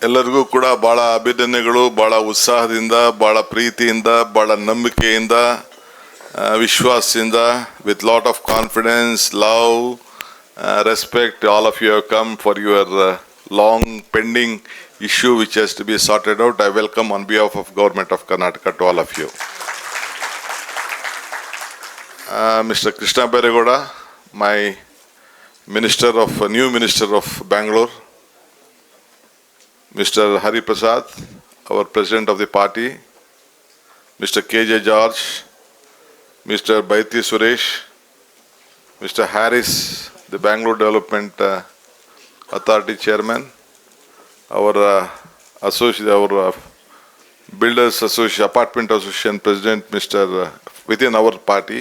ಎಲ್ಲರಿಗೂ ಕೂಡ ಬಹಳ ಅಭಿನಂದನೆಗಳು. ಬಹಳ ಉತ್ಸಾಹದಿಂದ, ಬಹಳ ಪ್ರೀತಿಯಿಂದ, ಬಹಳ ನಂಬಿಕೆಯಿಂದ, ವಿಶ್ವಾಸದಿಂದ, with lot of confidence, love, respect, all of you have come for your long pending issue which has to be sorted out. I welcome on behalf of Government of Karnataka to all of you. Mr. Krishna Bairegowda, my new Minister of Bangalore, Mr. Hari Prasad, our President of the party, Mr. KJ George, Mr. Baiti Suresh, Mr. Harris, the Bangalore Development Authority Chairman, our Builders Association, Apartment Association President, within our party,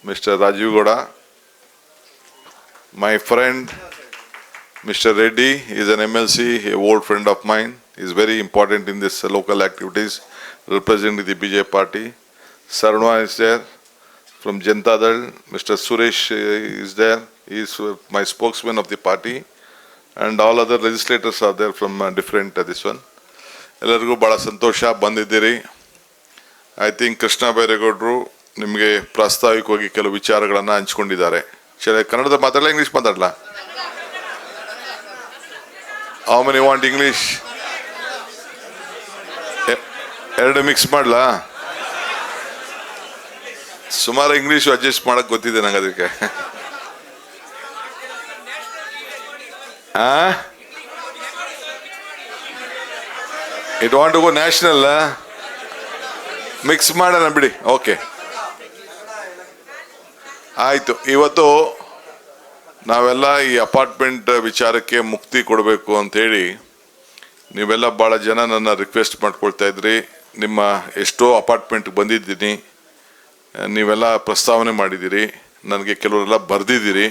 Mr. Rajiv Gowda, my friend, Mr. Reddy is an MLC, an old friend of mine. He is very important in this local activities, representing the BJP party. Sarunwa is there from Janata Dal. Mr. Suresh is there. He is my spokesman of the party. And all other legislators are there from different this one. ಎಲ್ಲರಿಗೂ ಭಾಳ ಸಂತೋಷ ಬಂದಿದ್ದೀರಿ. I think Krishna ಬೈರೇಗೌಡರು ನಿಮಗೆ ಪ್ರಾಸ್ತಾವಿಕವಾಗಿ ಕೆಲವು ವಿಚಾರಗಳನ್ನು ಹಂಚ್ಕೊಂಡಿದ್ದಾರೆ. ಕನ್ನಡದ ಮಾತಾಡಲ್ಲ, English ಮಾತಾಡಲ್ಲ? How many want English? ಎರಡು ಮಿಕ್ಸ್ ಮಾಡಲಾ? ಸುಮಾರು ಇಂಗ್ಲೀಷು ಅಡ್ಜಸ್ಟ್ ಮಾಡಕ್ ಗೊತ್ತಿದೆ ನಂಗೆ ಅದಕ್ಕೆ. It want to go national? Mix ಮಾಡೋಣ ಬಿಡಿ. ಓಕೆ, ಆಯ್ತು. ಇವತ್ತು ನಾವೆಲ್ಲ ಈ ಅಪಾರ್ಟ್ಮೆಂಟ್ ವಿಚಾರಕ್ಕೆ ಮುಕ್ತಿ ಕೊಡಬೇಕು ಅಂಥೇಳಿ ನೀವೆಲ್ಲ ಭಾಳ ಜನ ನನ್ನ ರಿಕ್ವೆಸ್ಟ್ ಮಾಡ್ಕೊಳ್ತಾ ಇದ್ರಿ. ನಿಮ್ಮ ಎಷ್ಟೋ ಅಪಾರ್ಟ್ಮೆಂಟ್ಗೆ ಬಂದಿದ್ದೀನಿ, ನೀವೆಲ್ಲ ಪ್ರಸ್ತಾವನೆ ಮಾಡಿದ್ದೀರಿ, ನನಗೆ ಕೆಲವರೆಲ್ಲ ಬರೆದಿದ್ದೀರಿ.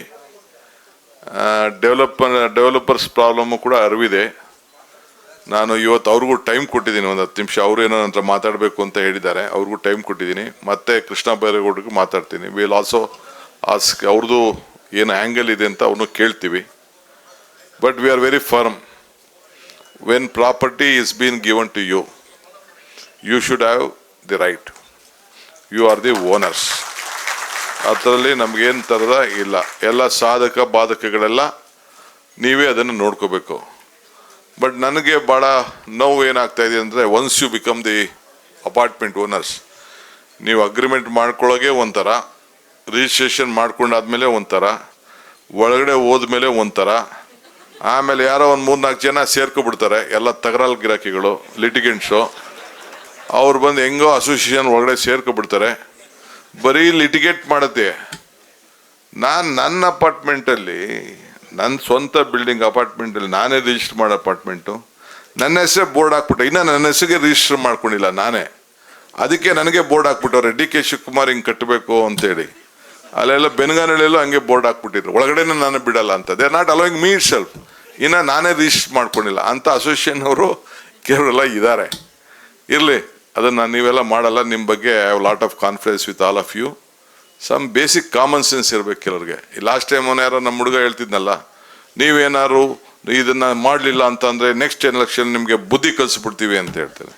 ಡೆವಲಪರ್ಸ್ ಪ್ರಾಬ್ಲಮ್ಮು ಕೂಡ ಅರಿವಿದೆ. ನಾನು ಇವತ್ತು ಅವ್ರಿಗೂ ಟೈಮ್ ಕೊಟ್ಟಿದ್ದೀನಿ, ಒಂದು 10 ನಿಮಿಷ. ಅವರು ಏನೋ ನಂತರ ಮಾತಾಡಬೇಕು ಅಂತ ಹೇಳಿದ್ದಾರೆ, ಅವ್ರಿಗೂ ಟೈಮ್ ಕೊಟ್ಟಿದ್ದೀನಿ. ಮತ್ತೆ ಕೃಷ್ಣ ಬೈರೇಗೌಡರಿಗೂ ಮಾತಾಡ್ತೀನಿ. ವಿಲ್ ಆಲ್ಸೋ ಆಸ್ಕ್ ಅವ್ರದ್ದು ಏನು ಆ್ಯಂಗಲ್ ಇದೆ ಅಂತ ಅವನು ಕೇಳ್ತೀವಿ. But we are very firm. When property is been given to you, you should have the right. You are the owners. ಅದರಲ್ಲಿ ನಮಗೇನು ಥರದ ಇಲ್ಲ. ಎಲ್ಲ ಸಾಧಕ ಬಾಧಕಗಳೆಲ್ಲ ನೀವೇ ಅದನ್ನು ನೋಡ್ಕೋಬೇಕು. ಬಟ್ ನನಗೆ ಭಾಳ ನೋವು ಏನಾಗ್ತಾ ಇದೆ ಅಂದರೆ, once you become the apartment owners, ನೀವು ಅಗ್ರಿಮೆಂಟ್ ಮಾಡ್ಕೊಳ್ಳೋಗೆ ಒಂಥರ, ರಿಜಿಸ್ಟ್ರೇಷನ್ ಮಾಡ್ಕೊಂಡಾದ್ಮೇಲೆ ಒಂಥರ, ಒಳಗಡೆ ಹೋದ್ಮೇಲೆ ಒಂಥರ, ಆಮೇಲೆ ಯಾರೋ ಒಂದು 3-4 ಜನ ಸೇರ್ಕೊಬಿಡ್ತಾರೆ, ಎಲ್ಲ ತಗರಾಲ್ ಗಿರಾಕಿಗಳು, ಲಿಟಿಗೆಂಟ್ಸು. ಅವ್ರು ಬಂದು ಹೆಂಗೋ ಅಸೋಸಿಯೇಷನ್ ಒಳಗಡೆ ಸೇರ್ಕೊಬಿಡ್ತಾರೆ, ಬರೀ ಲಿಟಿಗೇಟ್ ಮಾಡುತ್ತೆ. ನನ್ನ ಅಪಾರ್ಟ್ಮೆಂಟಲ್ಲಿ, ನನ್ನ ಸ್ವಂತ ಬಿಲ್ಡಿಂಗ್ ಅಪಾರ್ಟ್ಮೆಂಟಲ್ಲಿ ನಾನೇ ರಿಜಿಸ್ಟರ್ ಮಾಡೋ ಅಪಾರ್ಟ್ಮೆಂಟು, ನನ್ನ ಹೆಸರೇ ಬೋರ್ಡ್ ಹಾಕ್ಬಿಟ್ಟೆ. ಇನ್ನೂ ನನ್ನ ಹೆಸರಿಗೆ ರಿಜಿಸ್ಟರ್ ಮಾಡ್ಕೊಂಡಿಲ್ಲ ನಾನೇ. ಅದಕ್ಕೆ ನನಗೆ ಬೋರ್ಡ್ ಹಾಕ್ಬಿಟ್ಟವ್ರೆ, DK ಶಿವಕುಮಾರ್ ಹಿಂಗೆ ಕಟ್ಟಬೇಕು ಅಂತೇಳಿ. ಅಲ್ಲೆಲ್ಲ ಬೆನಗಾನಹಳ್ಳಿಯಲ್ಲೂ ಹಂಗೆ ಬೋರ್ಡ್ ಹಾಕ್ಬಿಟ್ಟಿದ್ರು, ಒಳಗಡೆನೇ ನಾನು ಬಿಡಲ್ಲ ಅಂತ. They are not allowing me it self. ಇನ್ನು ನಾನೇ ರಿಜಿಸ್ಟರ್ ಮಾಡ್ಕೊಂಡಿಲ್ಲ ಅಂತ ಅಸೋಸಿಯೇಷನ್ ಅವರು ಕೆಲವರೆಲ್ಲ ಇದ್ದಾರೆ. ಇರಲಿ, ಅದನ್ನು ನೀವೆಲ್ಲ ಮಾಡಲ್ಲ. ನಿಮ್ಮ ಬಗ್ಗೆ I have lot of confidence with all of you. Some basic common sense ಇರಬೇಕು ಕೆಲವ್ರಿಗೆ. ಲಾಸ್ಟ್ ಟೈಮ್ ಯಾರೋ ನಮ್ಮ ಹುಡುಗ ಹೇಳ್ತಿದ್ನಲ್ಲ, ನೀವೇನಾದ್ರು ಇದನ್ನು ಮಾಡಲಿಲ್ಲ ಅಂತಂದರೆ ನೆಕ್ಸ್ಟ್ ಎಲೆಕ್ಷನ್ ನಿಮಗೆ ಬುದ್ಧಿ ಕಲಿಸ್ಬಿಡ್ತೀವಿ ಅಂತ ಹೇಳ್ತಾರೆ.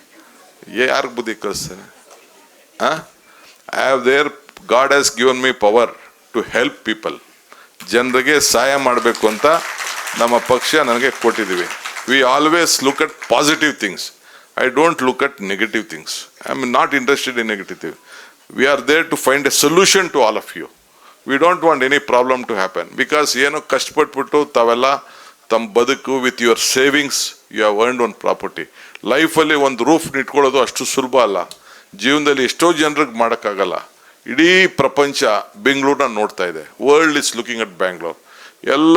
ಯಾರಿಗೆ ಬುದ್ಧಿ ಕಲಿಸ್ತಾರೆ? I have their God has given me power to help people. ಜನರಿಗೆ ಸಹಾಯ ಮಾಡಬೇಕು ಅಂತ ನಮ್ಮ ಪಕ್ಷ ನನಗೆ ಕೊಟ್ಟಿದ್ದೀವಿ. We always look at positive things. I don't look at negative things. I am not interested in negative things. We are there to find a solution to all of you. We don't want any problem to happen. Because ಏನೋ ಕಷ್ಟಪಟ್ಬಿಟ್ಟು ತಾವೆಲ್ಲ ತಮ್ಮ ಬದುಕು with your savings you have earned one property. ಲೈಫಲ್ಲಿ ಒಂದು roof ಇಟ್ಕೊಳ್ಳೋದು ಅಷ್ಟು ಸುಲಭ ಅಲ್ಲ. ಜೀವನದಲ್ಲಿ ಎಷ್ಟೋ ಜನರಿಗೆ ಮಾಡೋಕ್ಕಾಗಲ್ಲ. ಇಡೀ ಪ್ರಪಂಚ ಬೆಂಗಳೂರನ್ನ ನೋಡ್ತಾ ಇದೆ. World is looking at Bangalore. ಎಲ್ಲ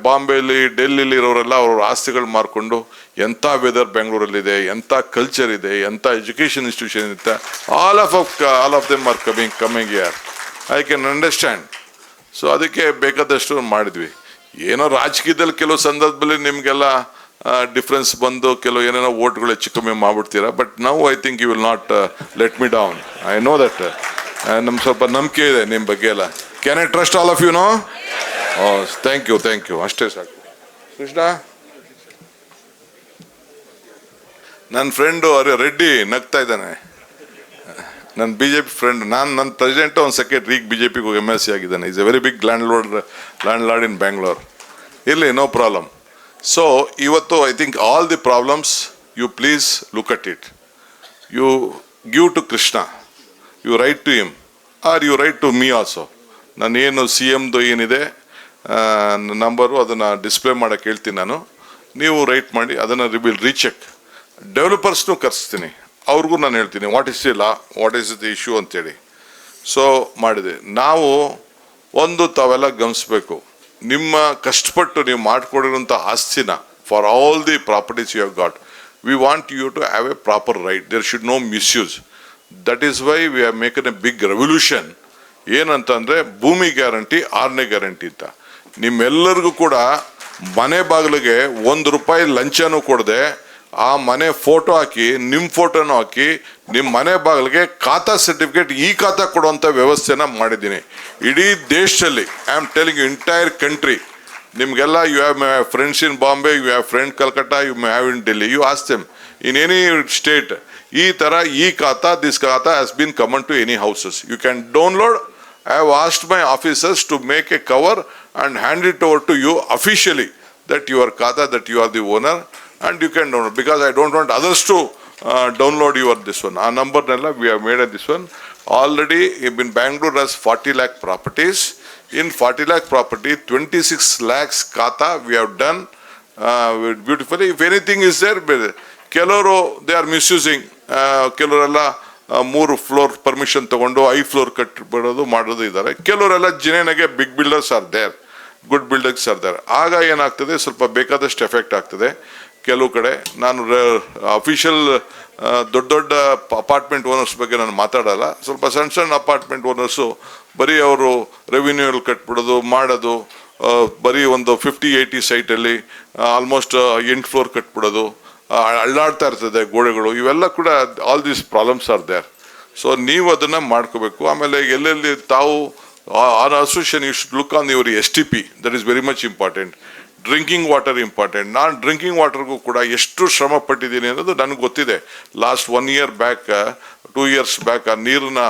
ಬಾಂಬೆಲಿ, ಡೆಲ್ಲಿಲಿ ಇರೋರೆಲ್ಲ ಅವ್ರ ಆಸ್ತಿಗಳು ಮಾರ್ಕೊಂಡು ಎಂಥ ವೆದರ್ ಬೆಂಗಳೂರಲ್ಲಿದೆ, ಎಂಥ ಕಲ್ಚರ್ ಇದೆ, ಎಂಥ ಎಜುಕೇಷನ್ ಇನ್ಸ್ಟಿಟ್ಯೂಷನ್ ಇರುತ್ತೆ. All of them are coming here. I can understand. So ಅದಕ್ಕೆ ಬೇಕಾದಷ್ಟು ಮಾಡಿದ್ವಿ. ಏನೋ ರಾಜಕೀಯದಲ್ಲಿ ಕೆಲವು ಸಂದರ್ಭದಲ್ಲಿ ನಿಮಗೆಲ್ಲ ಡಿಫ್ರೆನ್ಸ್ ಬಂದು ಕೆಲವು ಏನೇನೋ ಓಟ್ಗಳು ಹೆಚ್ಚು ಕಮ್ಮಿ ಮಾಡ್ಬಿಡ್ತೀರಾ. ಬಟ್ ನಾವು I think you will not let me down. I know that. ನಮ್ಗೆ ಸ್ವಲ್ಪ ನಂಬಿಕೆ ಇದೆ ನಿಮ್ಮ ಬಗ್ಗೆ ಎಲ್ಲ. Can I trust all of you know? Thank you ಅಷ್ಟೇ ಸಾಕು. ಕೃಷ್ಣ, ನನ್ನ ಫ್ರೆಂಡು ರೆಡ್ಡಿ ನಗ್ತಾ ಇದ್ದಾನೆ. ನನ್ನ BJP ಫ್ರೆಂಡ್. ನನ್ನ ಪ್ರೆಸಿಡೆಂಟ್, ಒಂದು ಸೆಕ್ರೆಟರಿ, ಈಗ BJPಗೆ ಹೋಗಿ MLC ಆಗಿದ್ದಾನೆ. Is a very big landlord in Bangalore. ಇರಲಿ, ನೋ ಪ್ರಾಬ್ಲಮ್. ಸೊ ಇವತ್ತು I think all the problems you please look at it. You give to Krishna, you write to him, or you write to me also. ನಾನೇನು CMದು ಏನಿದೆ number ಅದನ್ನು display ಮಾಡೋಕ್ಕೆ ಹೇಳ್ತೀನಿ ನಾನು. ನೀವು ರೈಟ್ ಮಾಡಿ ಅದನ್ನು ರೀಚೆಕ್. ಡೆವಲಪರ್ಸ್ನೂ ಕರೆಸ್ತೀನಿ, ಅವ್ರಿಗೂ ನಾನು ಹೇಳ್ತೀನಿ what is the law, what is the issue ಅಂತೇಳಿ. ಸೊ ಮಾಡಿದೆ. ನಾವು ಒಂದು ತಾವೆಲ್ಲ ಗಮನಿಸ್ಬೇಕು, ನಿಮ್ಮ ಕಷ್ಟಪಟ್ಟು ನೀವು ಮಾಡಿಕೊಡಿರೋಂಥ ಆಸ್ತಿನ, for all the properties you have got, we want you to have a proper right. There should no misuse. That is why we have ಮೇಕನ್ ಎ ಬಿಗ್ ರೆವಲ್ಯೂಷನ್. ಏನಂತಂದರೆ ಭೂಮಿ ಗ್ಯಾರಂಟಿ, 6ನೇ ಗ್ಯಾರಂಟಿ ಅಂತ. ನಿಮ್ಮೆಲ್ಲರಿಗೂ ಕೂಡ ಮನೆ ಬಾಗಿಲಿಗೆ ₹1 ಲಂಚನೂ ಕೊಡದೆ ಆ ಮನೆ ಫೋಟೋ ಹಾಕಿ, ನಿಮ್ಮ ಫೋಟೋನು ಹಾಕಿ, ನಿಮ್ಮ ಮನೆ ಬಾಗಿಲಿಗೆ ಖಾತಾ ಸರ್ಟಿಫಿಕೇಟ್, ಈ ಖಾತಾ ಕೊಡುವಂಥ ವ್ಯವಸ್ಥೆನ ಮಾಡಿದ್ದೀನಿ ಇಡೀ ದೇಶದಲ್ಲಿ. I am telling you, entire country. ನಿಮಗೆಲ್ಲ you have my friends in Bombay, you have friend Calcutta, you my have in Delhi, you ask them in any state. ಈ ಥರ ಈ khata, this khata has been common to any houses. You can download. I have asked my officers to make a cover and hand it over to you officially, that your khata, that you are the owner, and you can download, because I don't want others to download your this one. Our number nella we have made this one already. In Bangalore has 40 lakh properties. In 40 lakh property, 26 lakhs khata we have done beautifully. If anything is there, ಕೆಲವರು they are misusing. ಕೆಲವರೆಲ್ಲ 3 floor permission ತಗೊಂಡು 5 floor ಕಟ್ಟಿಬಿಡೋದು ಮಾಡೋದು ಇದ್ದಾರೆ. ಕೆಲವರೆಲ್ಲ ಜಿನೇನಾಗೆ big builders are there, good builders are there. ಆಗ ಏನಾಗ್ತದೆ, ಸ್ವಲ್ಪ ಬೇಕಾದಷ್ಟು ಎಫೆಕ್ಟ್ ಆಗ್ತದೆ ಕೆಲವು ಕಡೆ. ನಾನು ಅಫಿಷಿಯಲ್ ದೊಡ್ಡ ಅಪಾರ್ಟ್ಮೆಂಟ್ ಓನರ್ಸ್ ಬಗ್ಗೆ ನಾನು ಮಾತಾಡಲ್ಲ. ಸ್ವಲ್ಪ ಸಣ್ಣ ಅಪಾರ್ಟ್ಮೆಂಟ್ ಓನರ್ಸು ಬರೀ ಅವರು ರೆವಿನ್ಯೂಲ್ ಕಟ್ಬಿಡೋದು ಮಾಡೋದು, ಬರೀ ಒಂದು 50-80 ಸೈಟಲ್ಲಿ ಆಲ್ಮೋಸ್ಟ್ 8 ಫ್ಲೋರ್ ಕಟ್ಬಿಡೋದು, ಅಳ್ಳಾಡ್ತಾ ಇರ್ತದೆ ಗೋಡೆಗಳು. ಇವೆಲ್ಲ ಕೂಡ all these problems are there. So ನೀವು ಅದನ್ನು ಮಾಡ್ಕೋಬೇಕು. ಆಮೇಲೆ ಎಲ್ಲೆಲ್ಲಿ ತಾವು on association you should look on your STP. That is very much important. Drinking water important. ನಾನು ಡ್ರಿಂಕಿಂಗ್ ವಾಟರ್ಗೂ ಕೂಡ ಎಷ್ಟು ಶ್ರಮ ಪಟ್ಟಿದ್ದೀನಿ ಅನ್ನೋದು ನನಗೆ ಗೊತ್ತಿದೆ. Last 1 year back, 2 years back ಆ ನೀರನ್ನ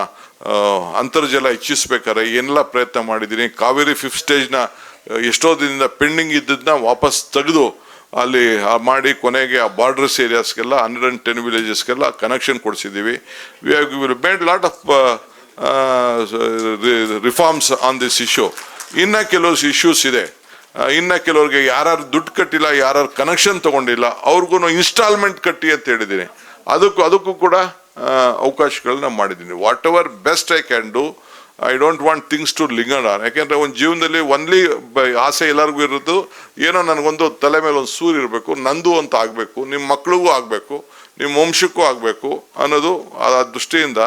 ಅಂತರ್ಜಲ ಹೆಚ್ಚಿಸ್ಬೇಕಾದ್ರೆ ಏನೆಲ್ಲ ಪ್ರಯತ್ನ ಮಾಡಿದ್ದೀನಿ. ಕಾವೇರಿ 5th ಸ್ಟೇಜ್ನ ಎಷ್ಟೋ ದಿನದಿಂದ ಪೆಂಡಿಂಗ್ ಇದ್ದದನ್ನ ವಾಪಸ್ ತೆಗೆದು ಅಲ್ಲಿ ಮಾಡಿ ಕೊನೆಗೆ ಆ ಬಾರ್ಡರ್ಸ್ ಏರಿಯಾಸ್ಗೆಲ್ಲ 110 ವಿಲೇಜಸ್ಗೆಲ್ಲ ಕನೆಕ್ಷನ್ ಕೊಡಿಸಿದ್ದೀವಿ. We have made lot of reforms on this issue. ಇನ್ನು ಕೆಲವು ಇಶ್ಯೂಸ್ ಇದೆ. ಇನ್ನು ಕೆಲವ್ರಿಗೆ ಯಾರು ದುಡ್ಡು ಕಟ್ಟಿಲ್ಲ, ಯಾರು ಕನೆಕ್ಷನ್ ತಗೊಂಡಿಲ್ಲ, ಅವ್ರಿಗೂ ಇನ್ಸ್ಟಾಲ್ಮೆಂಟ್ ಕಟ್ಟಿ ಅಂತ ಹೇಳಿದ್ದೀನಿ. ಅದಕ್ಕೂ ಕೂಡ ಅವಕಾಶಗಳನ್ನ ಮಾಡಿದ್ದೀನಿ. Whatever best I can do. I don't want things to linger on. ಯಾಕೆಂದರೆ ಒಂದು ಜೀವನದಲ್ಲಿ ಒನ್ಲಿ ಆಸೆ ಎಲ್ಲರಿಗೂ ಇರೋದು ಏನೋ ನನಗೊಂದು ತಲೆ ಮೇಲೆ ಒಂದು ಸೂರು ಇರಬೇಕು, ನಂದು ಅಂತ ಆಗಬೇಕು, ನಿಮ್ಮ ಮಕ್ಳಿಗೂ ಆಗಬೇಕು, ನಿಮ್ಮ ವಂಶಕ್ಕೂ ಆಗಬೇಕು ಅನ್ನೋದು ಆ ದೃಷ್ಟಿಯಿಂದ.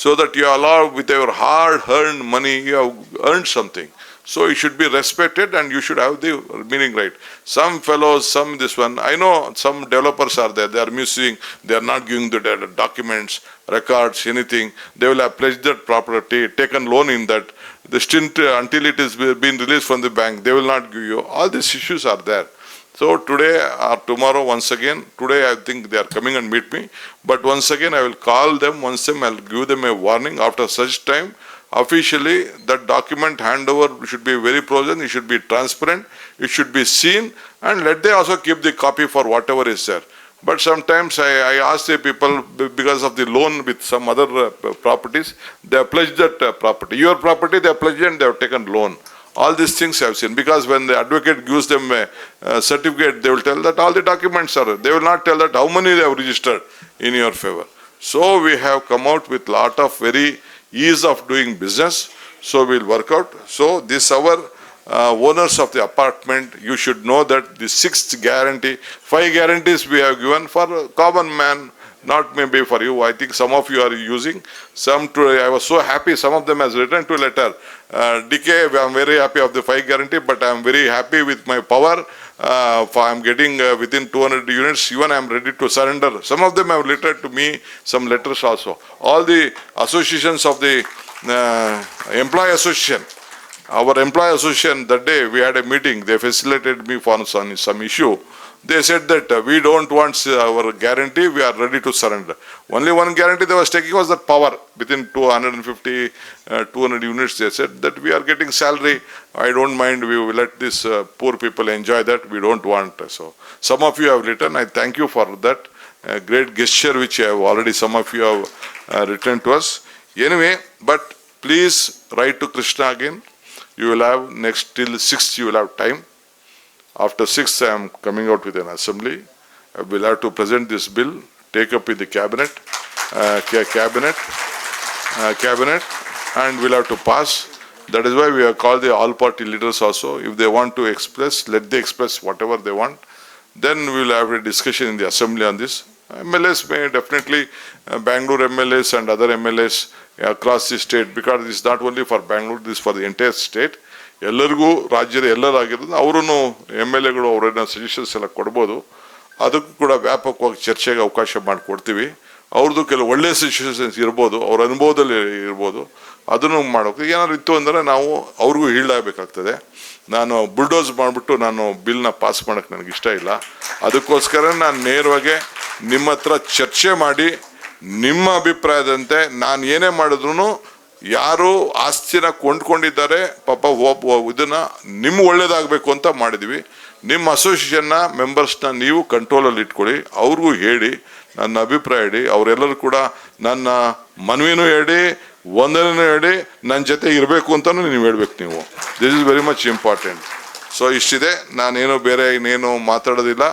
So that you allow with your hard earned money, you have earned something. So you should be respected and you should have the meaning right. Some fellows, some this one, I know some developers are there, they are misusing, they are not giving the documents, records, anything. They will have pledged that property, taken loan in that. The stint until it is been released from the bank, they will not give you. All these issues are there. So today or tomorrow, once again, today I think they are coming and meet me. But once again, I will call them, once again I will give them a warning. After such time, officially that document handover should be very frozen, it should be transparent, it should be seen, and let they also keep the copy for whatever is there. But sometimes I ask the people, because of the loan with some other properties, they have pledged that property. Your property they have pledged and they have taken loan. All these things I have seen. Because when the advocate gives them a certificate, they will tell that all the documents are. They will not tell that how many they have registered in your favor. So we have come out with lot of very ease of doing business. So we'll work out. So this our owners of the apartment, you should know that the 6th guarantee, 5 guarantees we have given for common man. not maybe for you. I think some of you are using some. I was so happy. Some of them has written to letter. DK, I'm very happy of the 5 guarantee, but I'm very happy with my power. I'm getting within 200 units. Even I'm ready to surrender. Some of them have lettered to me some letters also. All the associations of the employee association. Our employee association, that day we had a meeting, they facilitated me for some issue. They said that we don't want our guarantee, we are ready to surrender. Only one guarantee they was taking was that power. Within 250, 200 units, they said that we are getting salary. I don't mind, we will let these poor people enjoy that, we don't want. So some of you have written, I thank you for that great gesture which you have already, some of you have written to us. Anyway, but please write to Krishna again. You will have next till 6th, you will have time. After 6th, I am coming out with an assembly. I will have to present this bill, take up with the cabinet, and we'll have to pass. That is why we have called the all party leaders also. If they want to express, let them express whatever they want. Then we will have a discussion in the assembly on this. MLAs may definitely, Bangalore MLAs and other MLAs across the state, because it's not only for Bangalore, this is for the entire state. ಎಲ್ಲರಿಗೂ ರಾಜ್ಯದ ಎಲ್ಲರಾಗಿರೋದು ಅವರು MLAಗಳು ಅವರನ್ನ suggestions ಎಲ್ಲ ಕೊಡ್ಬೋದು. ಅದಕ್ಕೂ ಕೂಡ ವ್ಯಾಪಕವಾಗಿ ಚರ್ಚೆಗೆ ಅವಕಾಶ ಮಾಡಿಕೊಡ್ತೀವಿ. ಅವ್ರದ್ದು ಕೆಲವು ಒಳ್ಳೆಯ ಸಜೆಷನ್ಸ್ ಇರ್ಬೋದು, ಅವ್ರ ಅನುಭವದಲ್ಲಿ ಇರ್ಬೋದು, ಅದನ್ನು ಮಾಡೋಕೆ ಏನಾದ್ರು ಇತ್ತು ಅಂದರೆ ನಾವು ಅವ್ರಿಗೂ ಹೀಳಾಗಬೇಕಾಗ್ತದೆ. ನಾನು ಬುಲ್ಡೋಸ್ ಮಾಡಿಬಿಟ್ಟು ನಾನು ಬಿಲ್ನ ಪಾಸ್ ಮಾಡೋಕ್ಕೆ ನನಗೆ ಇಷ್ಟ ಇಲ್ಲ. ಅದಕ್ಕೋಸ್ಕರ ನಾನು ನೇರವಾಗಿ ನಿಮ್ಮ ಹತ್ರ ಚರ್ಚೆ ಮಾಡಿ ನಿಮ್ಮ ಅಭಿಪ್ರಾಯದಂತೆ ನಾನು ಏನೇ ಮಾಡಿದ್ರು, ಯಾರು ಆಸ್ತಿನ ಕೊಂಡ್ಕೊಂಡಿದ್ದಾರೆ ಪಾಪ ಇದನ್ನ ನಿಮ್ಮ ಒಳ್ಳೇದಾಗಬೇಕು ಅಂತ ಮಾಡಿದ್ವಿ. ನಿಮ್ಮ ಅಸೋಸಿಯೇಷನ್ನ ಮೆಂಬರ್ಸ್ನ ನೀವು ಕಂಟ್ರೋಲಲ್ಲಿ ಇಟ್ಕೊಳ್ಳಿ, ಅವ್ರಿಗೂ ಹೇಳಿ, ನನ್ನ ಅಭಿಪ್ರಾಯ ಹೇಳಿ. ಅವರೆಲ್ಲರೂ ಕೂಡ ನನ್ನ ಮನವಿನೂ ಹೇಳಿ, ವಂದನೆನೂ ಹೇಳಿ, ನನ್ನ ಜೊತೆ ಇರಬೇಕು ಅಂತಲೂ ನೀವು ಹೇಳ್ಬೇಕು. ನೀವು this is very much important. So ಇಷ್ಟಿದೆ, ನಾನೇನು ಬೇರೆ ಇನ್ನೇನು ಮಾತಾಡೋದಿಲ್ಲ.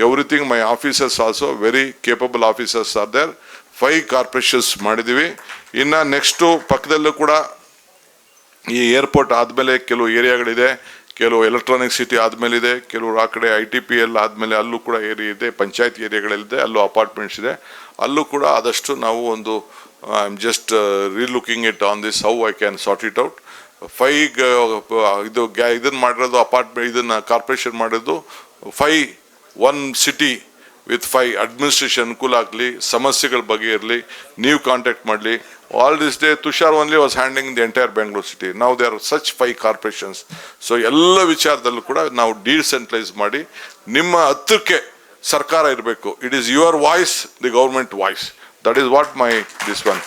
Everything my officers also very capable officers are there. 5 corporations ಮಾಡಿದ್ದೀವಿ. ಇನ್ನು ನೆಕ್ಸ್ಟು ಪಕ್ಕದಲ್ಲೂ ಕೂಡ ಈ ಏರ್ಪೋರ್ಟ್ ಆದಮೇಲೆ ಕೆಲವು ಏರಿಯಾಗಳಿದೆ, ಕೆಲವು ಎಲೆಕ್ಟ್ರಾನಿಕ್ ಸಿಟಿ ಆದಮೇಲಿದೆ, ಕೆಲವರು ಆ ಕಡೆ ITPL ಆದಮೇಲೆ ಅಲ್ಲೂ ಕೂಡ ಏರಿಯಾ ಇದೆ, ಪಂಚಾಯತ್ ಏರಿಯಾಗಳಲ್ಲಿದೆ, ಅಲ್ಲೂ ಅಪಾರ್ಟ್ಮೆಂಟ್ಸ್ ಇದೆ. ಅಲ್ಲೂ ಕೂಡ ಆದಷ್ಟು ನಾವು ಒಂದು I am just relooking it on this, how I can sort it out. 5 ಇದನ್ನು ಮಾಡಿರೋದು ಅಪಾರ್ಟ್ಮೆಂಟ್, ಇದನ್ನು ಕಾರ್ಪೊರೇಷನ್ ಮಾಡಿರೋದು 5 1 ಸಿಟಿ ವಿತ್ 5 ಅಡ್ಮಿನಿಸ್ಟ್ರೇಷನ್ ಅನುಕೂಲ ಆಗಲಿ, ಸಮಸ್ಯೆಗಳ ಬಗ್ಗೆ ಇರಲಿ, ನೀವು ಕಾಂಟ್ಯಾಕ್ಟ್ ಮಾಡಲಿ. All this day Tushar only was handling the entire Bengaluru city. ನಾವು they are such 5 corporations. So ಎಲ್ಲ ವಿಚಾರದಲ್ಲೂ ಕೂಡ ನಾವು ಡಿಸೆಂಟ್ರಲೈಸ್ ಮಾಡಿ ನಿಮ್ಮ ಹತ್ತಿರಕ್ಕೆ ಸರ್ಕಾರ ಇರಬೇಕು. It is your voice, the government voice. That is what my this one.